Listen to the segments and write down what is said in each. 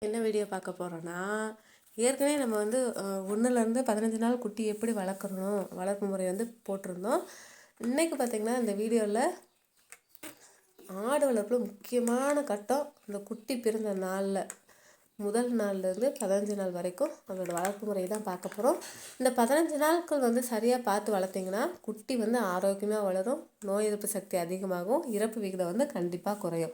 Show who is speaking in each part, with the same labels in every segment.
Speaker 1: என்ன வீடியோ பார்க்க போகிறோன்னா, ஏற்கனவே நம்ம வந்து 1லேருந்து 15 நாள் குட்டி எப்படி வளர்க்கணும் வளர்ப்பு முறை வந்து போட்டிருந்தோம். இன்றைக்கி பார்த்திங்கன்னா இந்த வீடியோவில் ஆடு வளர்ப்பில் முக்கியமான கட்டம் இந்த குட்டி பிறந்த நாளில் முதல் நாள்லேருந்து 15 நாள் வரைக்கும் அதோட வளர்ப்பு முறை தான் பார்க்க போகிறோம். இந்த 15 நாட்கள் வந்து சரியாக பார்த்து வளர்த்திங்கன்னா குட்டி வந்து ஆரோக்கியமாக வளரும், நோய் எதிர்ப்பு சக்தி அதிகமாகும், இறப்பு விகிதம் வந்து கண்டிப்பாக குறையும்.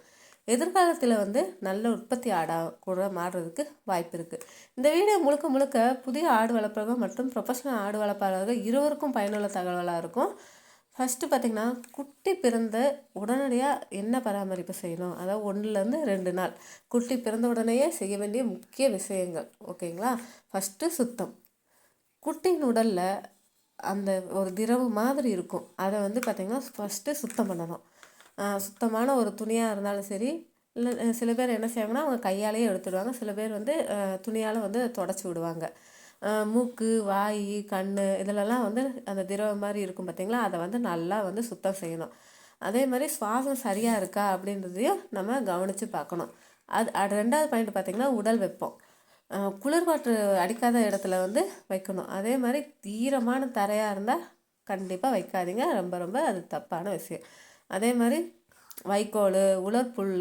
Speaker 1: எதிர்காலத்தில் வந்து நல்ல உற்பத்தி ஆடாக கூட மாறுறதுக்கு வாய்ப்பு இருக்குது. இந்த வீடியோ முழுக்க முழுக்க புதிய ஆடு வளர்ப்பவர்கள் மற்றும் ப்ரொஃபஷனல் ஆடு வளர்ப்பாளர்கள் இருவருக்கும் பயனுள்ள தகவலாக இருக்கும். ஃபஸ்ட்டு பார்த்திங்கன்னா, குட்டி பிறந்த உடனடியாக என்ன பராமரிப்பு செய்யணும், அதாவது 1லேருந்து 2 நாள் குட்டி பிறந்த உடனேயே செய்ய வேண்டிய முக்கிய விஷயங்கள். ஓகேங்களா? ஃபஸ்ட்டு சுத்தம். குட்டியின் உடலில் அந்த ஒரு திரவு மாதிரி இருக்கும், அதை வந்து பார்த்திங்கன்னா ஃபஸ்ட்டு சுத்தம் பண்ணணும். சுத்தமான ஒரு துணியாக இருந்தாலும் சரி, இல்லை சில பேர் என்ன செய்வாங்கன்னா அவங்க கையாலேயே எடுத்துடுவாங்க, சில பேர் வந்து துணியால் வந்து தொடச்சி விடுவாங்க. மூக்கு, வாய், கண் இதிலெல்லாம் வந்து அந்த திரவம் மாதிரி இருக்கும் பார்த்திங்களா, அதை வந்து நல்லா வந்து சுத்தம் செய்யணும். அதே மாதிரி சுவாசம் சரியாக இருக்கா அப்படின்றதையும் நம்ம கவனித்து பார்க்கணும். அது 2வது பாயிண்ட் பார்த்திங்கன்னா உடல் வெப்பம். குளிர்காற்று அடிக்காத இடத்துல வந்து வைக்கணும். அதே மாதிரி ஈரமான தரையாக இருந்தால் கண்டிப்பாக வைக்காதீங்க, ரொம்ப ரொம்ப அது தப்பான விஷயம். அதே மாதிரி வைக்கோல், உலர்புல்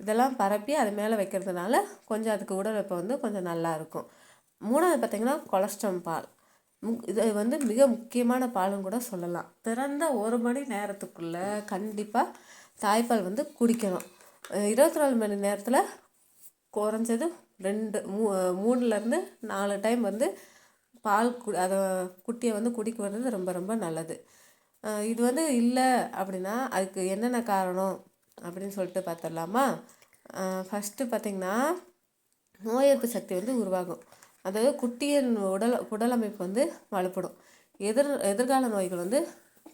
Speaker 1: இதெல்லாம் பரப்பி அது மேலே வைக்கிறதுனால கொஞ்சம் அதுக்கு உடல் வெப்பம் வந்து கொஞ்சம் நல்லாயிருக்கும். 3வது பார்த்திங்கன்னா கொலஸ்ட்ரம் பால். இது வந்து மிக முக்கியமான பாலுன்னு கூட சொல்லலாம். பிறந்த 1 மணி நேரத்துக்குள்ளே கண்டிப்பாக தாய்ப்பால் வந்து குடிக்கணும். 24 மணி நேரத்தில் குறைஞ்சது 3லேருந்து 4 டைம் வந்து பால் அதை குட்டியை வந்து குடிக்க வர்றது ரொம்ப ரொம்ப நல்லது. இது வந்து இல்லை அப்படின்னா அதுக்கு என்னென்ன காரணம் அப்படின்னு சொல்லிட்டு பார்த்துடலாமா? ஃபஸ்ட்டு பார்த்திங்கன்னா, நோய் எதிர்ப்பு சக்தி வந்து உருவாகும். அதாவது குட்டியின் உடலமைப்பு வந்து வலுப்படும், எதிர்கால நோய்கள் வந்து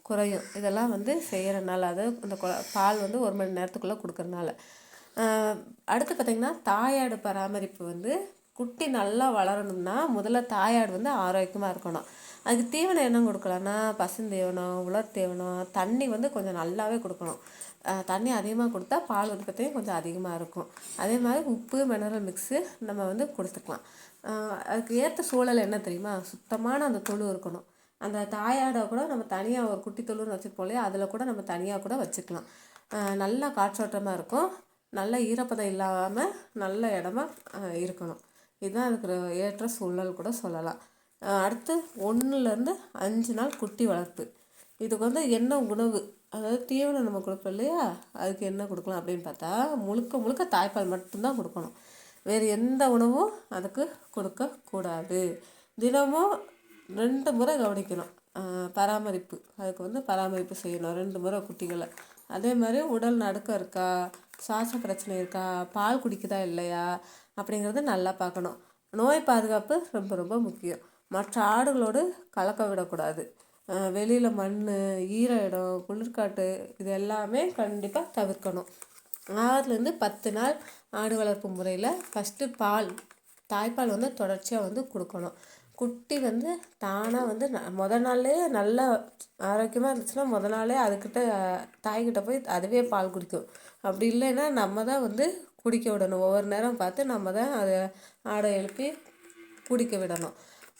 Speaker 1: குறையும். இதெல்லாம் வந்து செய்கிறனால, அதாவது இந்த பால் வந்து 1 மணி நேரத்துக்குள்ளே கொடுக்கறனால. அடுத்து பார்த்திங்கன்னா, தாயாடு பராமரிப்பு வந்து குட்டி நல்லா வளரணும்னா முதல்ல தாயாடு வந்து ஆரோக்கியமாக இருக்கணும். அதுக்கு தீவனம் என்ன கொடுக்கலான்னா, பசுந்தீவனம், உலர் தீவனம், தண்ணி வந்து கொஞ்சம் நல்லாவே கொடுக்கணும். தண்ணி அதிகமாக கொடுத்தா பால் உற்பத்தியும் கொஞ்சம் அதிகமாக இருக்கும். அதே மாதிரி உப்பு, மினரல் மிக்ஸு நம்ம வந்து கொடுத்துக்கலாம். அதுக்கு ஏற்ற சூழல் என்ன தெரியுமா? சுத்தமான அந்த தொழு இருக்கணும். அந்த தாயாடை கூட நம்ம தனியாக ஒரு குட்டி தொழுன்னு வச்சுருப்போம் இல்லையா, அதில் கூட நம்ம தனியாக கூட வச்சுக்கலாம். நல்லா காற்றோட்டமாக இருக்கும், நல்ல ஈரப்பதம் இல்லாமல் நல்ல இடமா இருக்கணும். இதுதான் அதுக்கு ஏற்ற சூழல் கூட சொல்லலாம். அடுத்து 1லேருந்து 5 நாள் குட்டி வளர்ப்பு. இதுக்கு வந்து என்ன உணவு, அதாவது தீவனம் நம்ம கொடுப்போம் இல்லையா, அதுக்கு என்ன கொடுக்கலாம் அப்படின்னு பார்த்தா முழுக்க முழுக்க தாய்ப்பால் மட்டும்தான் கொடுக்கணும். வேறு எந்த உணவும் அதுக்கு கொடுக்கக்கூடாது. தினமும் 2 முறை கவனிக்கணும். பராமரிப்பு, அதுக்கு வந்து பராமரிப்பு செய்யணும் 2 முறை குட்டிகளை. அதே மாதிரி உடல் நடுக்கம் இருக்கா, சுவாச பிரச்சனை இருக்கா, பால் குடிக்குதா இல்லையா அப்படிங்கிறது நல்லா பார்க்கணும். நோய் பாதுகாப்பு ரொம்ப ரொம்ப முக்கியம். மற்ற ஆடுகளோடு கலக்க விடக்கூடாது. வெளியில் மண், ஈர இடம், குளிர்காட்டு இது எல்லாமே கண்டிப்பாக தவிர்க்கணும். 6லேருந்து 10 நாள் ஆடு வளர்ப்பு முறையில் ஃபஸ்ட்டு தாய்ப்பால் வந்து தொடர்ச்சியாக வந்து கொடுக்கணும். குட்டி வந்து தானாக வந்து முதல் நாள்லேயே நல்லா ஆரோக்கியமாக இருந்துச்சுன்னா முதல் நாளே அதுக்கிட்ட தாய்கிட்ட போய் அதுவே பால் குடிக்கும். அப்படி இல்லைன்னா நம்ம தான் வந்து குடிக்க விடணும். ஒவ்வொரு நேரம் பார்த்து நம்ம தான் அதை ஆடை எழுப்பி குடிக்க விடணும்.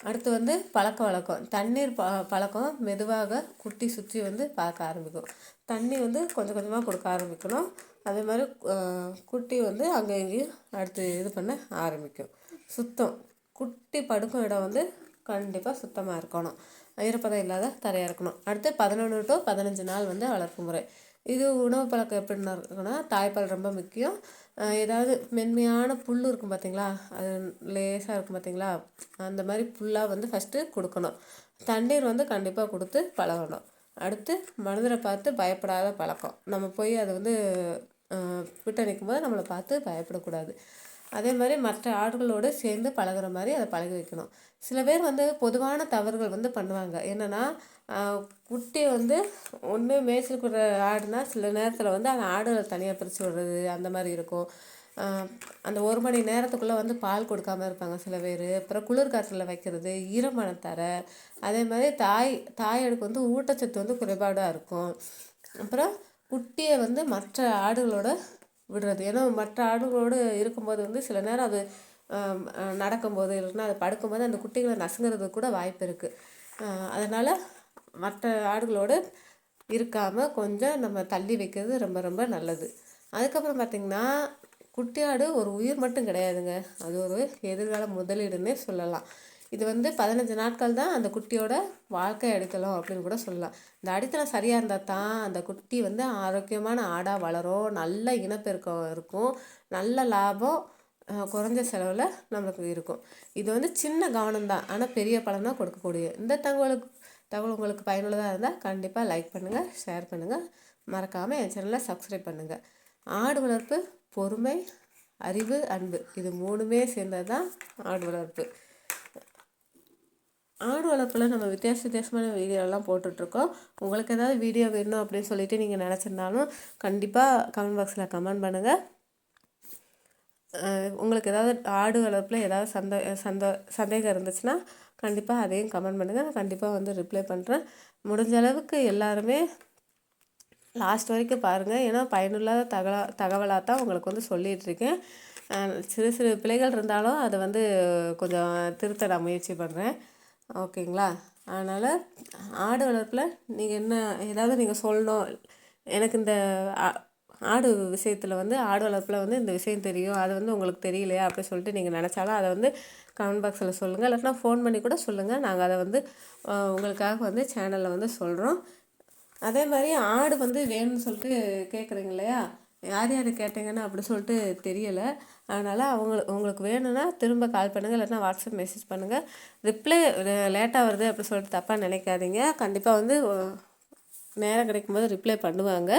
Speaker 1: அடுத்து வந்து பழக்க வழக்கம். தண்ணீர் பழக்கம் மெதுவாக குட்டி சுற்றி வந்து பார்க்க ஆரம்பிக்கும். தண்ணி வந்து கொஞ்சம் கொஞ்சமாக கொடுக்க ஆரம்பிக்கணும். அதே மாதிரி குட்டி வந்து அங்கே இங்கேயும் அடுத்து இது பண்ண ஆரம்பிக்கும். சுத்தம். குட்டி படுக்கும் இடம் வந்து கண்டிப்பாக சுத்தமாக இருக்கணும், ஈரப்பதம் இல்லாத தரையாக இருக்கணும். அடுத்து 11 to 15 நாள் வந்து வளர்ப்பு முறை. இது உணவு பழக்கம் எப்படின்னா இருக்குன்னா, தாய்ப்பால் ரொம்ப முக்கியம். ஏதாவது மென்மையான புல் இருக்கும் பார்த்திங்களா, அது லேசாக இருக்கும் பார்த்திங்களா, அந்த மாதிரி புல்லாக வந்து ஃபஸ்ட்டு கொடுக்கணும். தண்ணீர் வந்து கண்டிப்பாக கொடுத்து பழகணும். அடுத்து மனிதரை பார்த்து பயப்படாத பழக்கம். நம்ம போய் அதை வந்து விட்டு நிற்கும் போது நம்மளை பார்த்து பயப்படக்கூடாது. அதே மாதிரி மற்ற ஆடுகளோடு சேர்ந்து பழகுற மாதிரி அதை பழகி வைக்கணும். சில பேர் வந்து பொதுவான தவறுகள் வந்து பண்ணுவாங்க. என்னென்னா, குட்டி வந்து ஒன்று மேய்ச்சலுக்குற ஆடுனா சில நேரத்தில் வந்து அந்த ஆடுகளை தனியாக பிரித்து விடுறது அந்த மாதிரி இருக்கும். அந்த 1 மணி நேரத்துக்குள்ளே வந்து பால் கொடுக்காமல் இருப்பாங்க சில பேர். அப்புறம் குளிர்காற்றில் வைக்கிறது, ஈரமான தரை, அதே மாதிரி தாயாடுக்கு வந்து ஊட்டச்சத்து வந்து குறைபாடாக இருக்கும். அப்புறம் குட்டியை வந்து மற்ற ஆடுகளோட விடுறது. ஏன்னா மற்ற ஆடுகளோடு இருக்கும்போது வந்து சில நேரம் அது நடக்கும்போது இல்லைன்னா அது படுக்கும்போது அந்த குட்டிகளை நசுங்கிறதுக்கு கூட வாய்ப்பு இருக்குது. அதனால் மற்ற ஆடுகளோடு இருக்காமல் கொஞ்சம் நம்ம தள்ளி வைக்கிறது ரொம்ப ரொம்ப நல்லது. அதுக்கப்புறம் பார்த்திங்கன்னா குட்டி ஆடு ஒரு உயிர் மட்டும் கிடையாதுங்க, அது ஒரு எதிர்கால முதலீடுன்னே சொல்லலாம். இது 15 நாட்கள் தான் அந்த குட்டியோட வாழ்க்கை அடித்தளம் அப்படின்னு கூட சொல்லலாம். இந்த அடித்தளம் சரியாக இருந்தால் தான் அந்த குட்டி ஆரோக்கியமான ஆடாக வளரும், நல்ல இனப்பெருக்கம் இருக்கும், நல்ல லாபம் குறைஞ்ச செலவில் நம்மளுக்கு இருக்கும். இது சின்ன கவனம் தான், ஆனால் பெரிய பலன் தான் கொடுக்கக்கூடிய. இந்த தகவல் உங்களுக்கு பயனுள்ளதாக இருந்தால் கண்டிப்பாக லைக் பண்ணுங்கள், ஷேர் பண்ணுங்கள், மறக்காமல் என் சேனலை சப்ஸ்கிரைப் பண்ணுங்கள். ஆடு வளர்ப்பு பொறுமை, அறிவு, அன்பு இது 3மே சேர்ந்தது தான் ஆடு வளர்ப்பு. ஆடு வளர்ப்பில் நம்ம வித்தியாசமான வீடியோலாம் போட்டுட்ருக்கோம். உங்களுக்கு ஏதாவது வீடியோ வேணும் அப்படின்னு சொல்லிட்டு நீங்கள் நினச்சிருந்தாலும் கண்டிப்பாக கமெண்ட் பாக்ஸில் கமெண்ட் பண்ணுங்கள். உங்களுக்கு ஏதாவது ஆடு வளர்ப்பில் ஏதாவது சந்தேகம் இருந்துச்சுன்னா கண்டிப்பாக அதையும் கமெண்ட் பண்ணுங்கள். நான் கண்டிப்பாக ரிப்ளை பண்ணுறேன். முடிஞ்ச அளவுக்கு எல்லாருமே லாஸ்ட் வரைக்கும் பாருங்கள், ஏன்னா பயனுள்ளாத தகவலாக தான் உங்களுக்கு சொல்லிகிட்ருக்கேன். சிறு சிறு பிழைகள் இருந்தாலும் அதை கொஞ்சம் திருத்த நான் முயற்சி பண்ணுறேன். ஓகேங்களா? அதனால் ஆடு வளர்ப்பில் நீங்கள் ஏதாவது நீங்கள் சொல்லணும், எனக்கு இந்த ஆடு விஷயத்தில் ஆடு வளர்ப்பில் இந்த விஷயம் தெரியும், அது உங்களுக்கு தெரியலையா அப்படின்னு சொல்லிட்டு நீங்கள் நினச்சாலும் அதை கமெண்ட் பாக்ஸில் சொல்லுங்கள், இல்லாட்டினா ஃபோன் பண்ணி கூட சொல்லுங்கள். நாங்கள் அதை உங்களுக்காக சேனலில் சொல்கிறோம். அதே மாதிரி ஆடு வேணும்னு சொல்லிட்டு கேட்குறீங்க இல்லையா, யார் யார் கேட்டீங்கன்னு அப்படி சொல்லிட்டு தெரியலை. அதனால் உங்களுக்கு வேணும்னா திரும்ப கால் பண்ணுங்கள், இல்லைன்னா வாட்ஸ்அப் மெசேஜ் பண்ணுங்கள். ரிப்ளை லேட்டாக வருது அப்படி சொல்லிட்டு தப்பாக நினைக்காதீங்க. கண்டிப்பாக நேரம் கிடைக்கும்போது ரிப்ளை பண்ணுவாங்க.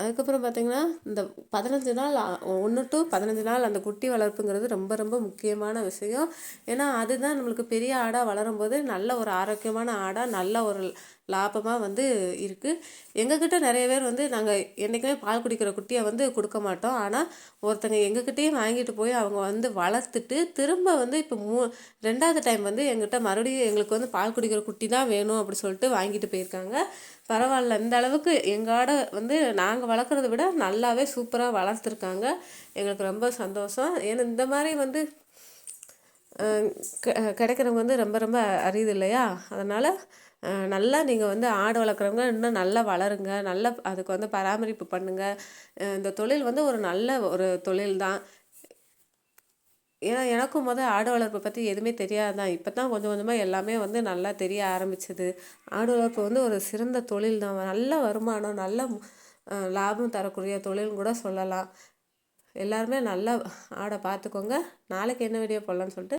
Speaker 1: அதுக்கப்புறம் பார்த்திங்கன்னா இந்த 15 நாள் 1 to 15 நாள் அந்த குட்டி வளர்ப்புங்கிறது ரொம்ப ரொம்ப முக்கியமான விஷயம். ஏன்னா அதுதான் நம்மளுக்கு பெரிய ஆடாக வளரும்போது நல்ல ஒரு ஆரோக்கியமான ஆடாக நல்ல ஒரு லாபமாக இருக்குது. எங்ககிட்ட நிறைய பேர் நாங்கள் என்றைக்குமே பால் குடிக்கிற குட்டியை கொடுக்க மாட்டோம். ஆனால் ஒருத்தங்க எங்ககிட்டயும் வாங்கிட்டு போய் அவங்க வளர்த்துட்டு திரும்ப இப்போ 2வது டைம் எங்கிட்ட மறுபடியும் எங்களுக்கு பால் குடிக்கிற குட்டி தான் வேணும் அப்படி சொல்லிட்டு வாங்கிட்டு போயிருக்காங்க. பரவாயில்ல, இந்த அளவுக்கு எங்கள் ஆடை நாங்கள் வளர்க்குறத விட நல்லாவே சூப்பராக வளர்த்துருக்காங்க. எங்களுக்கு ரொம்ப சந்தோஷம். ஏன்னா இந்த மாதிரி கிடைக்கிறவங்க ரொம்ப ரொம்ப அரிது இல்லையா? அதனால் நல்லா நீங்கள் ஆடு வளர்க்குறவங்க இன்னும் நல்லா வளருங்க, நல்லா அதுக்கு பராமரிப்பு பண்ணுங்கள். இந்த தொழில் ஒரு நல்ல ஒரு தொழில் தான். ஏன்னா எனக்கும் ஆடு வளர்ப்பை பற்றி எதுவுமே தெரியாது தான். இப்போ தான் கொஞ்சம் கொஞ்சமாக எல்லாமே நல்லா தெரிய ஆரம்பிச்சிது. ஆடு வளர்ப்பு ஒரு சிறந்த தொழில் தான், நல்ல வருமானம், நல்ல லாபம் தரக்கூடிய தொழில்னு கூட சொல்லலாம். எல்லாருமே நல்லா ஆடை பார்த்துக்கோங்க. நாளைக்கு என்ன வீடியோ போடலான்னு சொல்லிட்டு